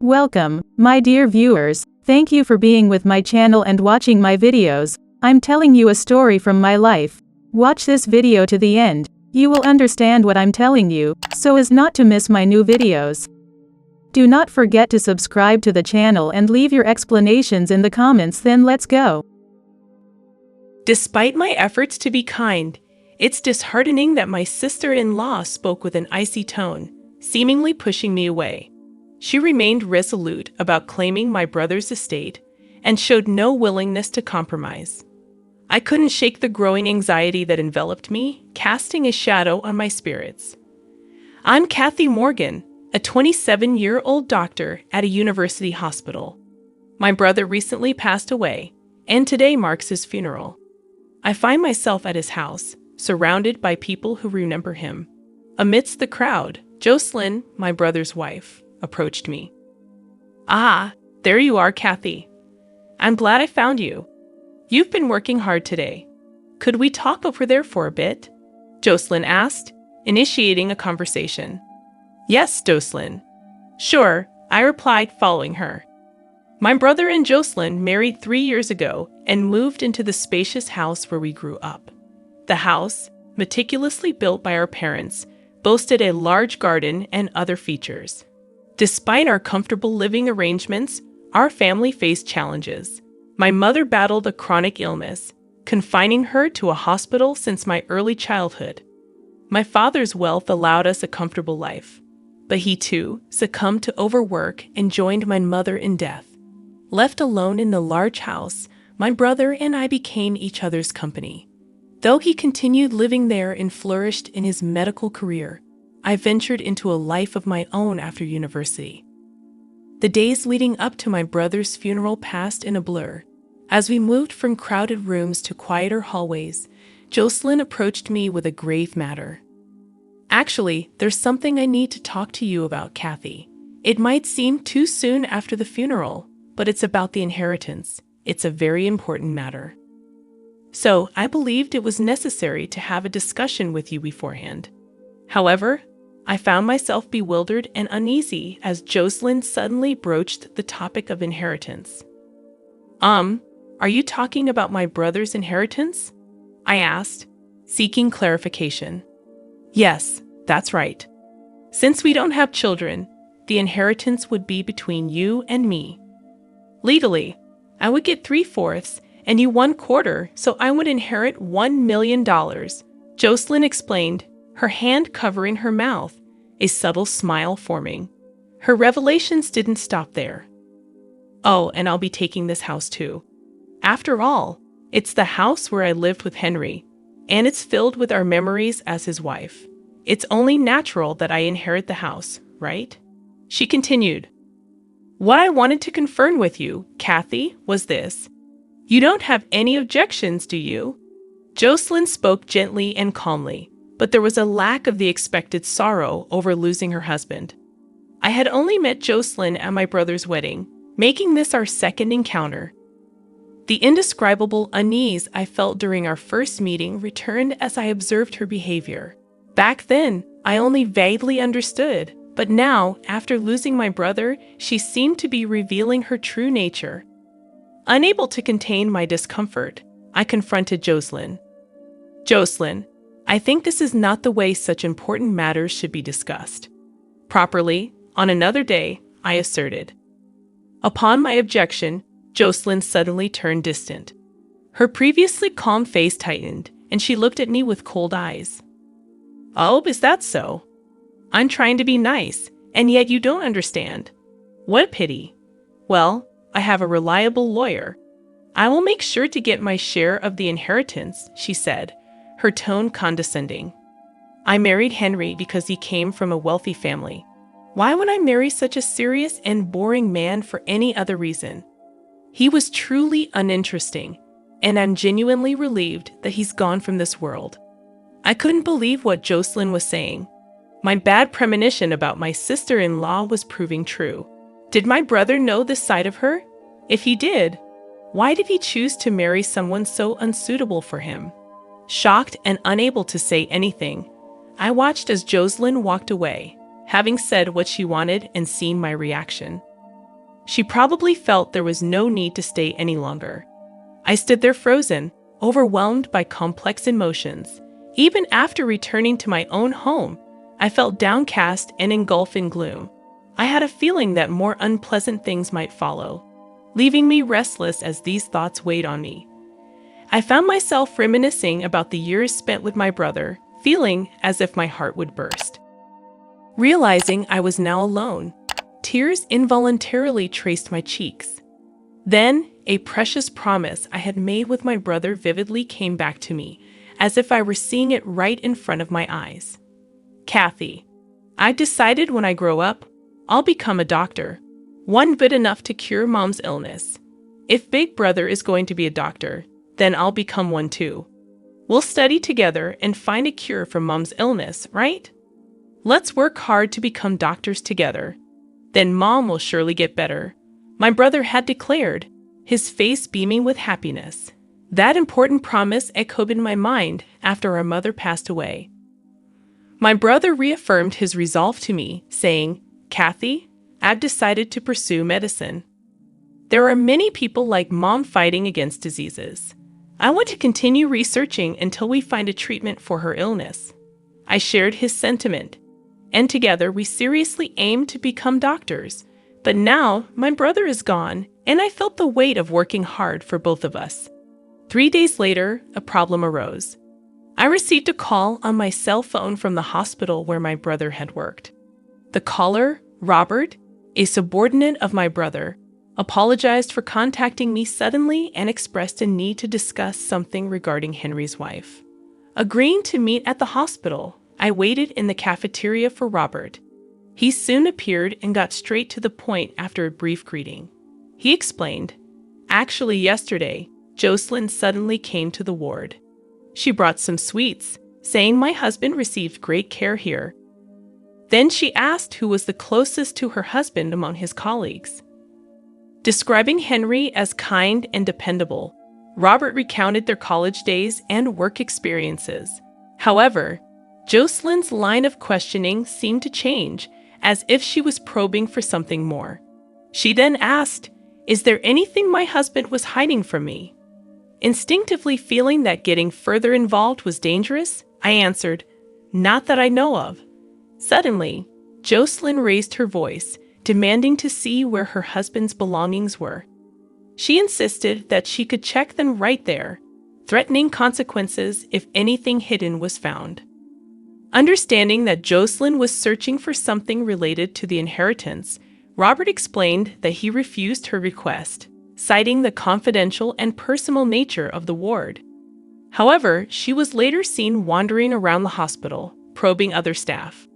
Welcome, my dear viewers. Thank you for being with my channel and watching my videos. I'm telling you a story from my life. Watch this video to the end. You will understand what I'm telling you, so as not to miss my new videos. Do not forget to subscribe to the channel and leave your explanations in the comments. Then let's go. Despite my efforts to be kind, it's disheartening that my sister-in-law spoke with an icy tone, seemingly pushing me away. She remained resolute about claiming my brother's estate and showed no willingness to compromise. I couldn't shake the growing anxiety that enveloped me, casting a shadow on my spirits. I'm Kathy Morgan, a 27-year-old doctor at a university hospital. My brother recently passed away, and today marks his funeral. I find myself at his house, surrounded by people who remember him. Amidst the crowd, Jocelyn, my brother's wife, approached me. "Ah, there you are, Kathy. I'm glad I found you. You've been working hard today. Could we talk over there for a bit?" Jocelyn asked, initiating a conversation. "Yes, Jocelyn." "Sure," I replied, following her. My brother and Jocelyn married 3 years ago and moved into the spacious house where we grew up. The house, meticulously built by our parents, boasted a large garden and other features. Despite our comfortable living arrangements, our family faced challenges. My mother battled a chronic illness, confining her to a hospital since my early childhood. My father's wealth allowed us a comfortable life, but he too succumbed to overwork and joined my mother in death. Left alone in the large house, my brother and I became each other's company. Though he continued living there and flourished in his medical career, I ventured into a life of my own after university. The days leading up to my brother's funeral passed in a blur. As we moved from crowded rooms to quieter hallways, Jocelyn approached me with a grave matter. "Actually, there's something I need to talk to you about, Kathy. It might seem too soon after the funeral, but it's about the inheritance. It's a very important matter." So, I believed it was necessary to have a discussion with you beforehand. However, I found myself bewildered and uneasy as Jocelyn suddenly broached the topic of inheritance. Are you talking about my brother's inheritance?" I asked, seeking clarification. "Yes, that's right. Since we don't have children, the inheritance would be between you and me. Legally, I would get 3/4 and you 1/4, so I would inherit $1 million, Jocelyn explained, her hand covering her mouth, a subtle smile forming. Her revelations didn't stop there. "Oh, and I'll be taking this house too. After all, it's the house where I lived with Henry, and it's filled with our memories as his wife. It's only natural that I inherit the house, right?" She continued. "What I wanted to confirm with you, Kathy, was this. You don't have any objections, do you?" Jocelyn spoke gently and calmly, but there was a lack of the expected sorrow over losing her husband. I had only met Jocelyn at my brother's wedding, making this our second encounter. The indescribable unease I felt during our first meeting returned as I observed her behavior. Back then, I only vaguely understood, but now, after losing my brother, she seemed to be revealing her true nature. Unable to contain my discomfort, I confronted Jocelyn. "Jocelyn, I think this is not the way such important matters should be discussed. Properly, on another day," I asserted. Upon my objection, Jocelyn suddenly turned distant. Her previously calm face tightened, and she looked at me with cold eyes. "Oh, is that so? I'm trying to be nice, and yet you don't understand. What a pity. Well, I have a reliable lawyer. I will make sure to get my share of the inheritance," she said, her tone condescending. "I married Henry because he came from a wealthy family. Why would I marry such a serious and boring man for any other reason? He was truly uninteresting, and I'm genuinely relieved that he's gone from this world." I couldn't believe what Jocelyn was saying. My bad premonition about my sister-in-law was proving true. Did my brother know this side of her? If he did, why did he choose to marry someone so unsuitable for him? Shocked and unable to say anything, I watched as Jocelyn walked away, having said what she wanted and seen my reaction. She probably felt there was no need to stay any longer. I stood there frozen, overwhelmed by complex emotions. Even after returning to my own home, I felt downcast and engulfed in gloom. I had a feeling that more unpleasant things might follow, leaving me restless as these thoughts weighed on me. I found myself reminiscing about the years spent with my brother, feeling as if my heart would burst. Realizing I was now alone, tears involuntarily traced my cheeks. Then, a precious promise I had made with my brother vividly came back to me, as if I were seeing it right in front of my eyes. Kathy, I decided when I grow up, I'll become a doctor, one good enough to cure Mom's illness. If Big Brother is going to be a doctor, then I'll become one too. We'll study together and find a cure for Mom's illness, right? Let's work hard to become doctors together. Then Mom will surely get better, my brother had declared, his face beaming with happiness. That important promise echoed in my mind after our mother passed away. My brother reaffirmed his resolve to me, saying, Kathy, I've decided to pursue medicine. There are many people like Mom fighting against diseases. I want to continue researching until we find a treatment for her illness. I shared his sentiment, and together we seriously aimed to become doctors. But now my brother is gone, and I felt the weight of working hard for both of us. 3 days later, a problem arose. I received a call on my cell phone from the hospital where my brother had worked. The caller, Robert, a subordinate of my brother, apologized for contacting me suddenly and expressed a need to discuss something regarding Henry's wife. Agreeing to meet at the hospital, I waited in the cafeteria for Robert. He soon appeared and got straight to the point after a brief greeting. He explained, actually yesterday, Jocelyn suddenly came to the ward. She brought some sweets, saying my husband received great care here. Then she asked who was the closest to her husband among his colleagues. Describing Henry as kind and dependable, Robert recounted their college days and work experiences. However, Jocelyn's line of questioning seemed to change, as if she was probing for something more. She then asked, is there anything my husband was hiding from me? Instinctively feeling that getting further involved was dangerous, I answered, not that I know of. Suddenly, Jocelyn raised her voice, demanding to see where her husband's belongings were. She insisted that she could check them right there, threatening consequences if anything hidden was found. Understanding that Jocelyn was searching for something related to the inheritance, Robert explained that he refused her request, citing the confidential and personal nature of the ward. However, she was later seen wandering around the hospital, probing other staff.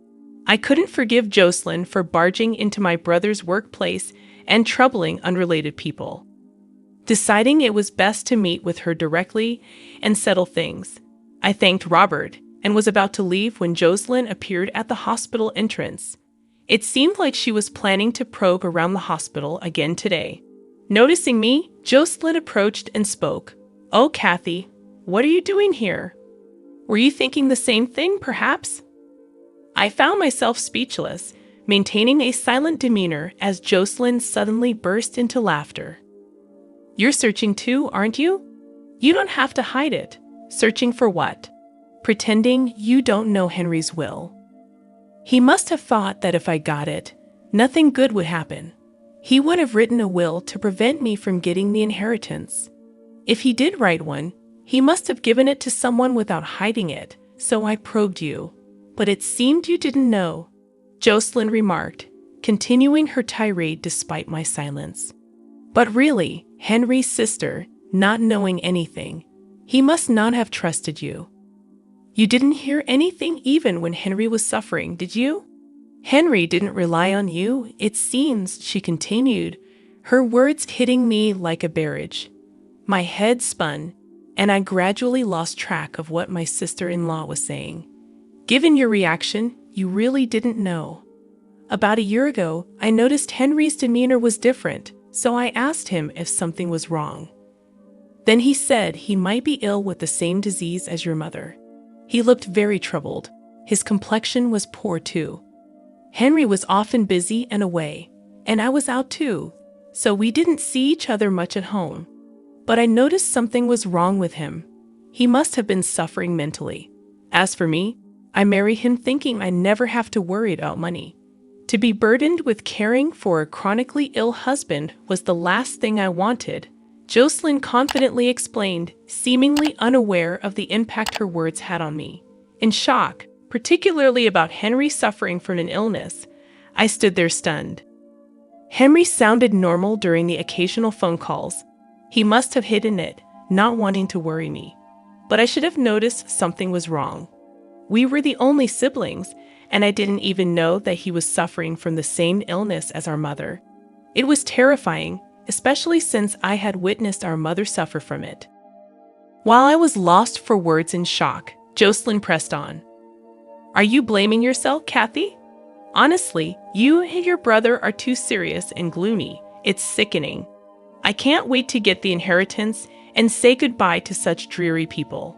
I couldn't forgive Jocelyn for barging into my brother's workplace and troubling unrelated people. Deciding it was best to meet with her directly and settle things, I thanked Robert and was about to leave when Jocelyn appeared at the hospital entrance. It seemed like she was planning to probe around the hospital again today. Noticing me, Jocelyn approached and spoke. Oh, Kathy, what are you doing here? Were you thinking the same thing, perhaps? I found myself speechless, maintaining a silent demeanor as Jocelyn suddenly burst into laughter. You're searching too, aren't you? You don't have to hide it. Searching for what? Pretending you don't know Henry's will. He must have thought that if I got it, nothing good would happen. He would have written a will to prevent me from getting the inheritance. If he did write one, he must have given it to someone without hiding it, so I probed you. But it seemed you didn't know, Jocelyn remarked, continuing her tirade despite my silence. But really, Henry's sister, not knowing anything, he must not have trusted you. You didn't hear anything even when Henry was suffering, did you? Henry didn't rely on you, it seems, she continued, her words hitting me like a barrage. My head spun, and I gradually lost track of what my sister-in-law was saying. Given your reaction, you really didn't know. About a year ago, I noticed Henry's demeanor was different, so I asked him if something was wrong. Then he said he might be ill with the same disease as your mother. He looked very troubled. His complexion was poor too. Henry was often busy and away, and I was out too, so we didn't see each other much at home. But I noticed something was wrong with him. He must have been suffering mentally. As for me, I married him thinking I never have to worry about money. To be burdened with caring for a chronically ill husband was the last thing I wanted, Jocelyn confidently explained, seemingly unaware of the impact her words had on me. In shock, particularly about Henry suffering from an illness, I stood there stunned. Henry sounded normal during the occasional phone calls. He must have hidden it, not wanting to worry me. But I should have noticed something was wrong. We were the only siblings, and I didn't even know that he was suffering from the same illness as our mother. It was terrifying, especially since I had witnessed our mother suffer from it. While I was lost for words in shock, Jocelyn pressed on. Are you blaming yourself, Kathy? Honestly, you and your brother are too serious and gloomy. It's sickening. I can't wait to get the inheritance and say goodbye to such dreary people.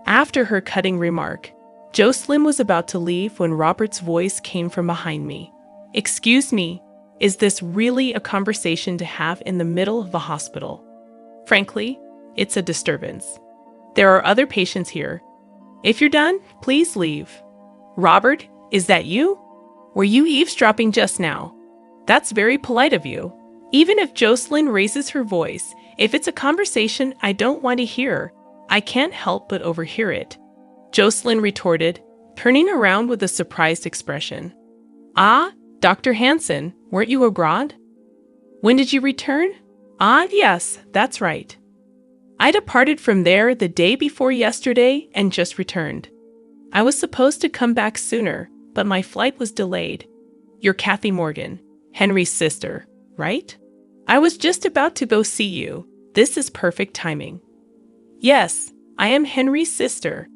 After her cutting remark, Jocelyn was about to leave when Robert's voice came from behind me. Excuse me, is this really a conversation to have in the middle of the hospital? Frankly, it's a disturbance. There are other patients here. If you're done, please leave. Robert, is that you? Were you eavesdropping just now? That's very polite of you. Even if Jocelyn raises her voice, if it's a conversation I don't want to hear, I can't help but overhear it. Jocelyn retorted, turning around with a surprised expression. Ah, Dr. Hansen, weren't you abroad? When did you return? Ah, yes, that's right. I departed from there the day before yesterday and just returned. I was supposed to come back sooner, but my flight was delayed. You're Kathy Morgan, Henry's sister, right? I was just about to go see you. This is perfect timing. Yes, I am Henry's sister.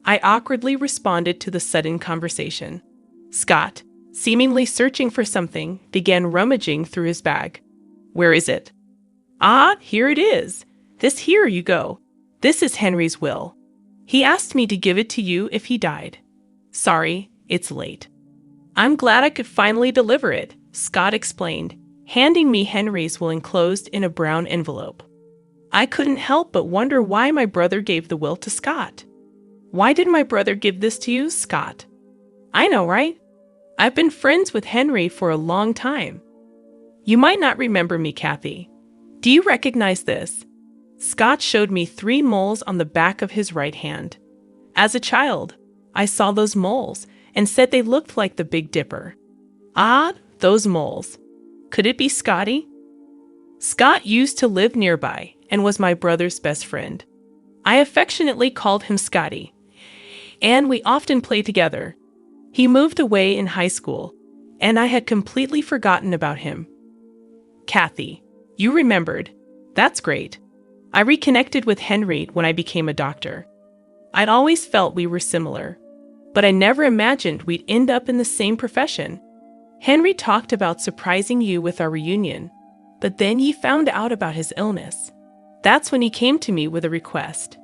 I awkwardly responded to the sudden conversation. Scott, seemingly searching for something, began rummaging through his bag. Where is it? Ah, here it is. Here you go. This is Henry's will. He asked me to give it to you if he died. Sorry, it's late. I'm glad I could finally deliver it, Scott explained, handing me Henry's will enclosed in a brown envelope. I couldn't help but wonder why my brother gave the will to Scott. Why did my brother give this to you, Scott? I know, right? I've been friends with Henry for a long time. You might not remember me, Kathy. Do you recognize this? Scott showed me 3 moles on the back of his right hand. As a child, I saw those moles and said they looked like the Big Dipper. Ah, those moles. Could it be Scotty? Scott used to live nearby and was my brother's best friend. I affectionately called him Scotty, and we often played together. He moved away in high school, and I had completely forgotten about him. Kathy, you remembered. That's great. I reconnected with Henry when I became a doctor. I'd always felt we were similar, but I never imagined we'd end up in the same profession. Henry talked about surprising you with our reunion, but then you found out about his illness. That's when he came to me with a request.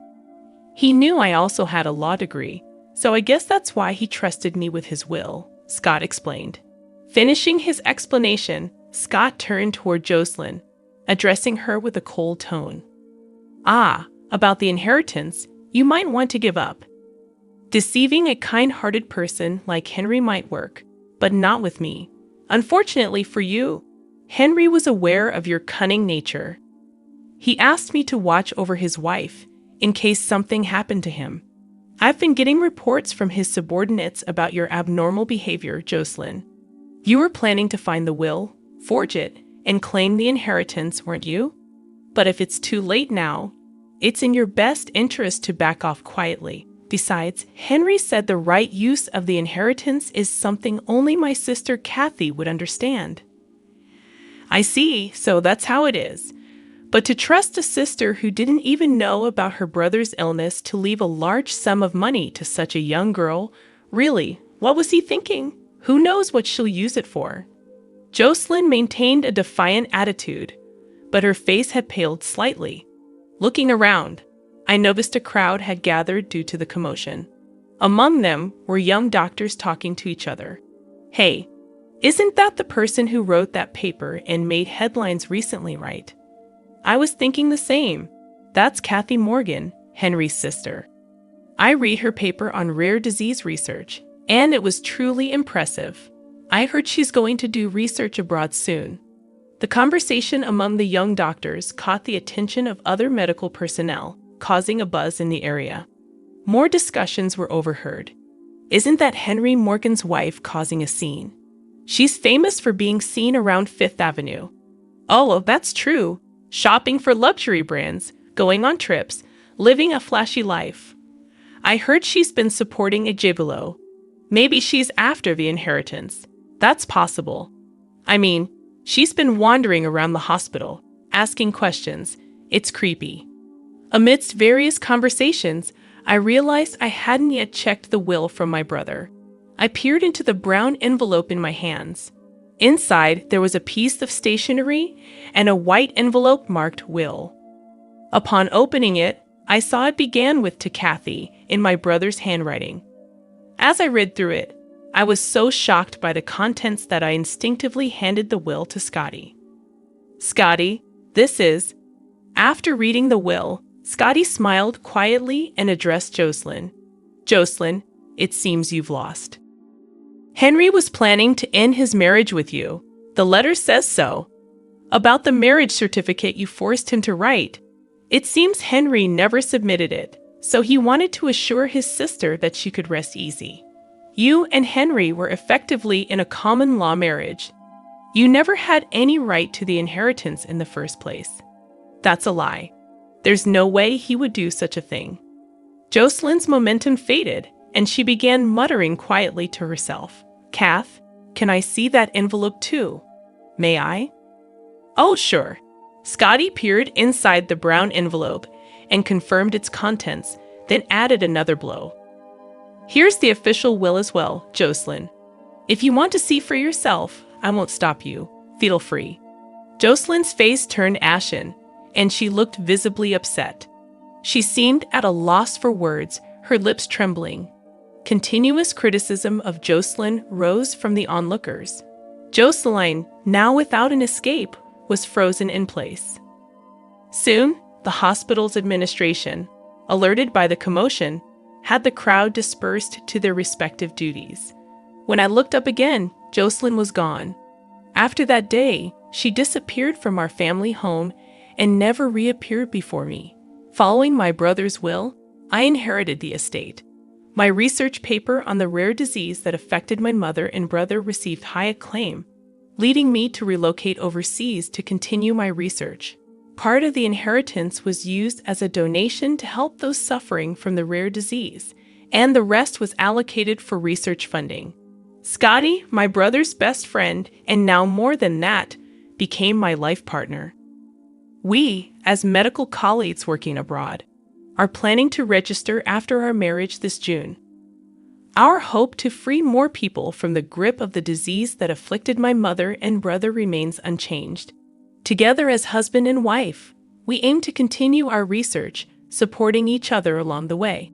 He knew I also had a law degree, so I guess that's why he trusted me with his will, Scott explained. Finishing his explanation, Scott turned toward Jocelyn, addressing her with a cold tone. Ah, about the inheritance, you might want to give up. Deceiving a kind-hearted person like Henry might work, but not with me. Unfortunately for you, Henry was aware of your cunning nature. He asked me to watch over his wife in case something happened to him. I've been getting reports from his subordinates about your abnormal behavior, Jocelyn. You were planning to find the will, forge it, and claim the inheritance, weren't you? But if it's too late now, it's in your best interest to back off quietly. Besides, Henry said the right use of the inheritance is something only my sister Kathy would understand. I see, so that's how it is. But to trust a sister who didn't even know about her brother's illness to leave a large sum of money to such a young girl, really, what was he thinking? Who knows what she'll use it for? Jocelyn maintained a defiant attitude, but her face had paled slightly. Looking around, I noticed a crowd had gathered due to the commotion. Among them were young doctors talking to each other. Hey, Isn't that the person who wrote that paper and made headlines recently, right? I was thinking the same. That's Kathy Morgan, Henry's sister. I read her paper on rare disease research, and it was truly impressive. I heard she's going to do research abroad soon. The conversation among the young doctors caught the attention of other medical personnel, causing a buzz in the area. More discussions were overheard. Isn't that Henry Morgan's wife causing a scene? She's famous for being seen around Fifth Avenue. Oh, well, that's true. Shopping for luxury brands, going on trips, living a flashy life. I heard she's been supporting a gigolo. Maybe she's after the inheritance. That's possible. I mean, she's been wandering around the hospital, asking questions. It's creepy. Amidst various conversations, I realized I hadn't yet checked the will from my brother. I peered into the brown envelope in my hands. Inside, there was a piece of stationery and a white envelope marked Will. Upon opening it, I saw it began with "To Kathy" in my brother's handwriting. As I read through it, I was so shocked by the contents that I instinctively handed the will to Scotty. "Scotty, this is..." After reading the will, Scotty smiled quietly and addressed Jocelyn. "Jocelyn, it seems you've lost. Henry was planning to end his marriage with you. The letter says so. About the marriage certificate you forced him to write, it seems Henry never submitted it, so he wanted to assure his sister that she could rest easy. You and Henry were effectively in a common law marriage. You never had any right to the inheritance in the first place. That's a lie. There's no way he would do such a thing." Jocelyn's momentum faded, and she began muttering quietly to herself. "Kath, can I see that envelope too? May I?" "Oh, sure." Scotty peered inside the brown envelope and confirmed its contents, then added another blow. "Here's the official will as well, Jocelyn. If you want to see for yourself, I won't stop you. Feel free." Jocelyn's face turned ashen, and she looked visibly upset. She seemed at a loss for words, her lips trembling. Continuous criticism of Jocelyn rose from the onlookers. Jocelyn, now without an escape, was frozen in place. Soon, the hospital's administration, alerted by the commotion, had the crowd dispersed to their respective duties. When I looked up again, Jocelyn was gone. After that day, she disappeared from our family home and never reappeared before me. Following my brother's will, I inherited the estate. My research paper on the rare disease that affected my mother and brother received high acclaim, leading me to relocate overseas to continue my research. Part of the inheritance was used as a donation to help those suffering from the rare disease, and the rest was allocated for research funding. Scotty, my brother's best friend, and now more than that, became my life partner. We, as medical colleagues working abroad, are planning to register after our marriage this June. Our hope to free more people from the grip of the disease that afflicted my mother and brother remains unchanged. Together as husband and wife, we aim to continue our research, supporting each other along the way.